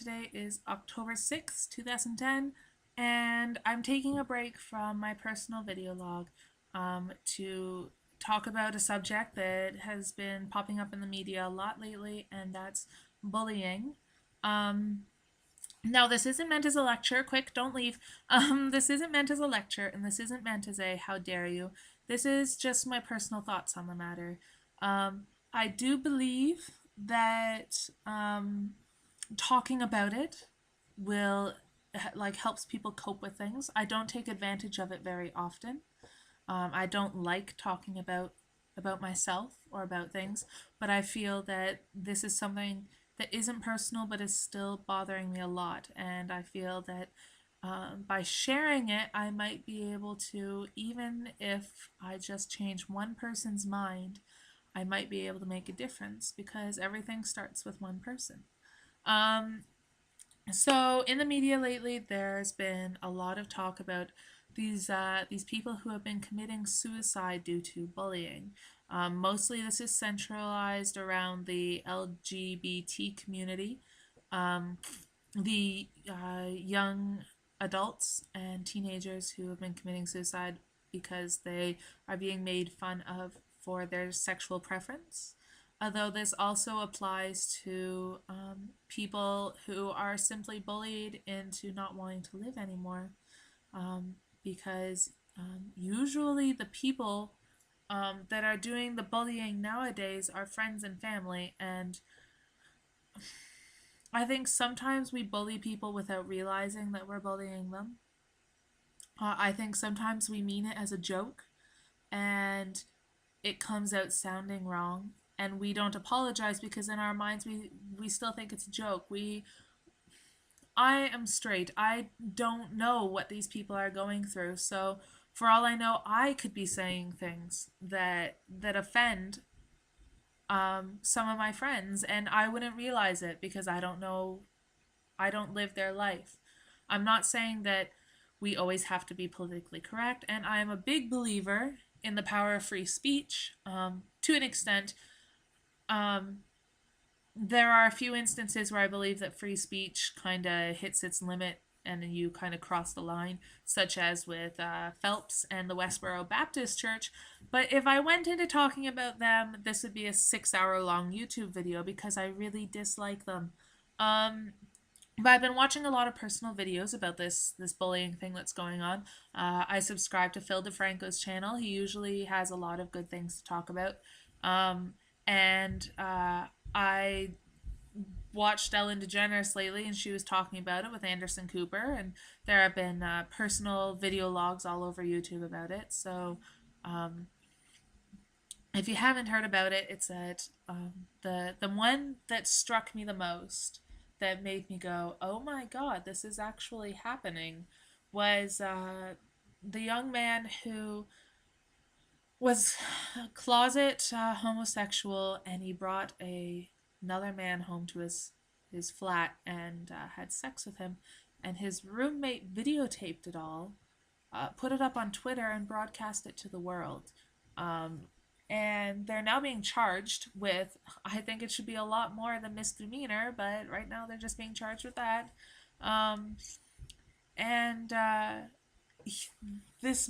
Today is October 6th, 2010, and I'm taking a break from my personal video log to talk about a subject that has been popping up in the media a lot lately, and that's bullying. Um, Now, this isn't meant as a lecture. Quick, don't leave. This isn't meant as a lecture, and this isn't meant as a how dare you. This is just my personal thoughts on the matter. I do believe that talking about it will helps people cope with things. I don't take advantage of it very often. I don't like talking about myself or about things, but I feel that this is something that isn't personal but is still bothering me a lot, and I feel that by sharing it, I might be able to, even if I just change one person's mind, I might be able to make a difference because everything starts with one person. Um, so in the media lately, there's been a lot of talk about these people who have been committing suicide due to bullying. Mostly, this is centralized around the LGBT community, um, the young adults and teenagers who have been committing suicide because they are being made fun of for their sexual preference. Although this also applies to people who are simply bullied into not wanting to live anymore, because usually the people that are doing the bullying nowadays are friends and family, and I think sometimes we bully people without realizing that we're bullying them. I think sometimes we mean it as a joke, and it comes out sounding wrong, and we don't apologize because in our minds we still think it's a joke. I am straight. I don't know what these people are going through. So for all I know, I could be saying things that offend some of my friends, and I wouldn't realize it because I don't know. I don't live their life. I'm not saying that we always have to be politically correct, and I'm a big believer in the power of free speech to an extent. Um, there are a few instances where I believe that free speech kind of hits its limit and you kind of cross the line, such as with Phelps and the Westboro Baptist Church. But if I went into talking about them, this would be a 6 hour long YouTube video because I really dislike them. Um, but I've been watching a lot of personal videos about this bullying thing that's going on. I subscribe to Phil DeFranco's channel. He usually has a lot of good things to talk about. And I watched Ellen DeGeneres lately, and she was talking about it with Anderson Cooper, and there have been personal video logs all over YouTube about it. So um, if you haven't heard about it, it's that the one that struck me the most, that made me go, "Oh my God, this is actually happening," was the young man who was a closet homosexual, and he brought another man home to his flat and had sex with him, and his roommate videotaped it all, put it up on Twitter, and broadcast it to the world. Um, and they're now being charged with, I think it should be a lot more than misdemeanor, but right now they're just being charged with that. Um, and he- this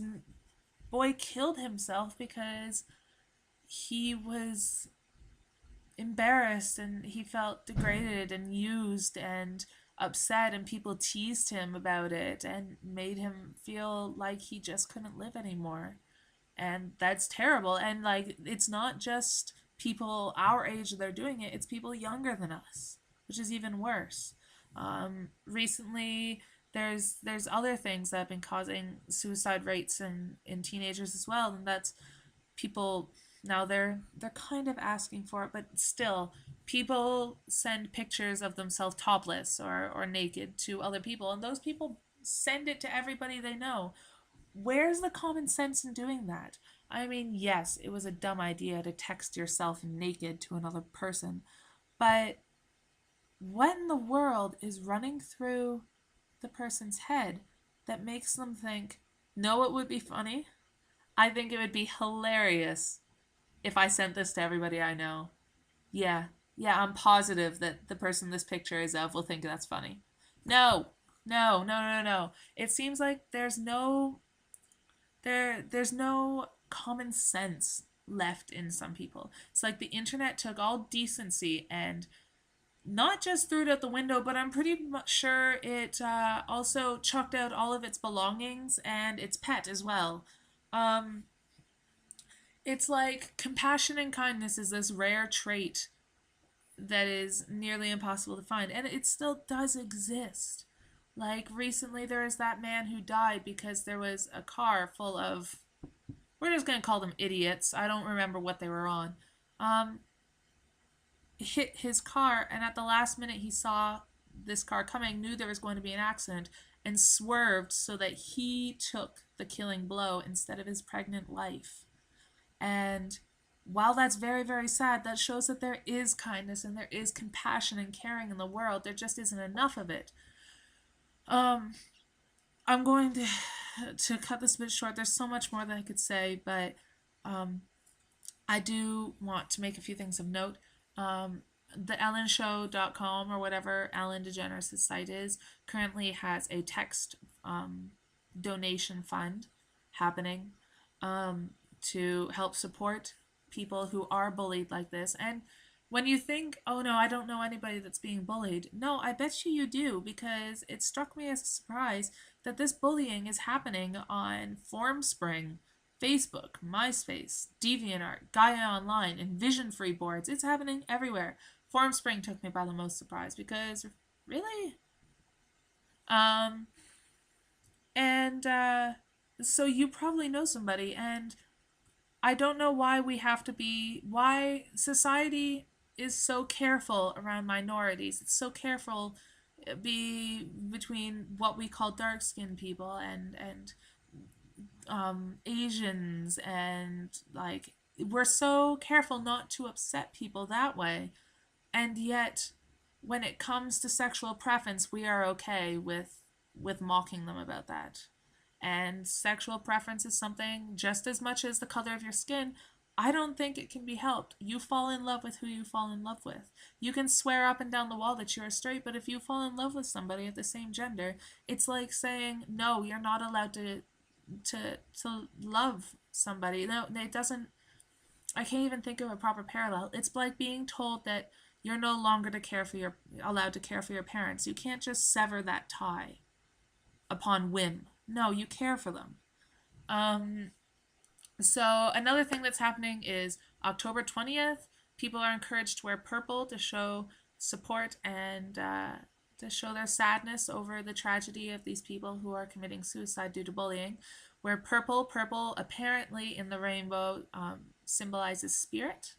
boy killed himself because he was embarrassed and he felt degraded and used and upset, and people teased him about it and made him feel like he just couldn't live anymore. And that's terrible. And like, it's not just people our age that are doing it, it's people younger than us, which is even worse. Recently, there's other things that have been causing suicide rates in teenagers as well, and that's people. Now they're kind of asking for it, but still, people send pictures of themselves topless or naked to other people, and those people send it to everybody they know. Where's the common sense in doing that? I mean, yes, it was a dumb idea to text yourself naked to another person, but what in the world is running through the person's head that makes them think, no, it would be funny? I think it would be hilarious if I sent this to everybody I know. Yeah, Yeah, I'm positive that the person this picture is of will think that's funny. No, no. It seems like there's no common sense left in some people. It's like the internet took all decency and not just threw it out the window, but I'm pretty much sure it also chucked out all of its belongings and its pet as well. Um, it's like compassion and kindness is this rare trait that is nearly impossible to find, and it still does exist. Like recently, there was that man who died because there was a car full of, we're just gonna call them idiots. I don't remember what they were on. Um, Hit his car, and at the last minute, he saw this car coming, knew there was going to be an accident, and swerved so that he took the killing blow instead of his pregnant wife. And while that's very, very sad, that shows that there is kindness and there is compassion and caring in the world. There just isn't enough of it. Um, I'm going to cut this a bit short. There's so much more that I could say, but um, I do want to make a few things of note. Um, the ellenshow.com or whatever Ellen DeGeneres' site is currently has a text donation fund happening to help support people who are bullied like this. And when you think, oh no, I don't know anybody that's being bullied, no, I bet you do, because it struck me as a surprise that this bullying is happening on Formspring, Facebook, MySpace, DeviantArt, Gaia Online, and Vision Free boards. It's happening everywhere. Formspring took me by the most surprise because, really? Um, and so you probably know somebody, and I don't know why society is so careful around minorities. It's so careful be between what we call dark skinned people and Asians, and like we're so careful not to upset people that way. And yet when it comes to sexual preference, we are okay with mocking them about that. And sexual preference is something just as much as the color of your skin. I don't think it can be helped. You fall in love with who you fall in love with. You can swear up and down the wall that you're straight, but if you fall in love with somebody of the same gender, it's like saying, no, you're not allowed to love somebody. No, it doesn't. I can't even think of a proper parallel. It's like being told that you're no longer allowed to care for your parents. You can't just sever that tie upon whim. No, you care for them. Um, so another thing that's happening is October 20th, people are encouraged to wear purple to show support and to show their sadness over the tragedy of these people who are committing suicide due to bullying. Wear purple. Purple, apparently in the rainbow, symbolizes spirit.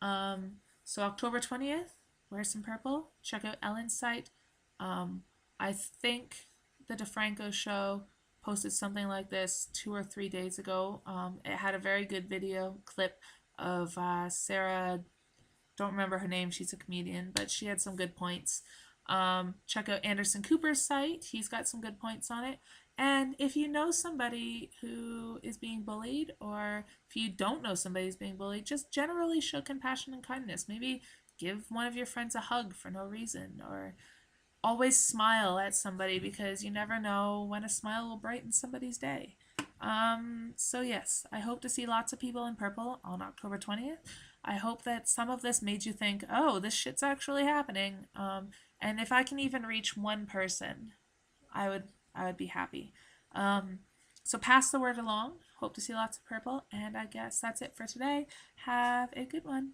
So October 20th, wear some purple. Check out Ellen's site. I think the DeFranco show posted something like this 2 or 3 days ago. It had a very good video clip of Sarah, don't remember her name, she's a comedian, but she had some good points. Check out Anderson Cooper's site, he's got some good points on it. And if you know somebody who is being bullied, or if you don't know somebody who's being bullied, just generally show compassion and kindness. Maybe give one of your friends a hug for no reason, or always smile at somebody, because you never know when a smile will brighten somebody's day. So yes, I hope to see lots of people in purple on October 20th. I hope that some of this made you think, oh, this shit's actually happening. And if I can even reach one person, I would I would be happy. So pass the word along. Hope to see lots of purple, and I guess that's it for today. Have a good one.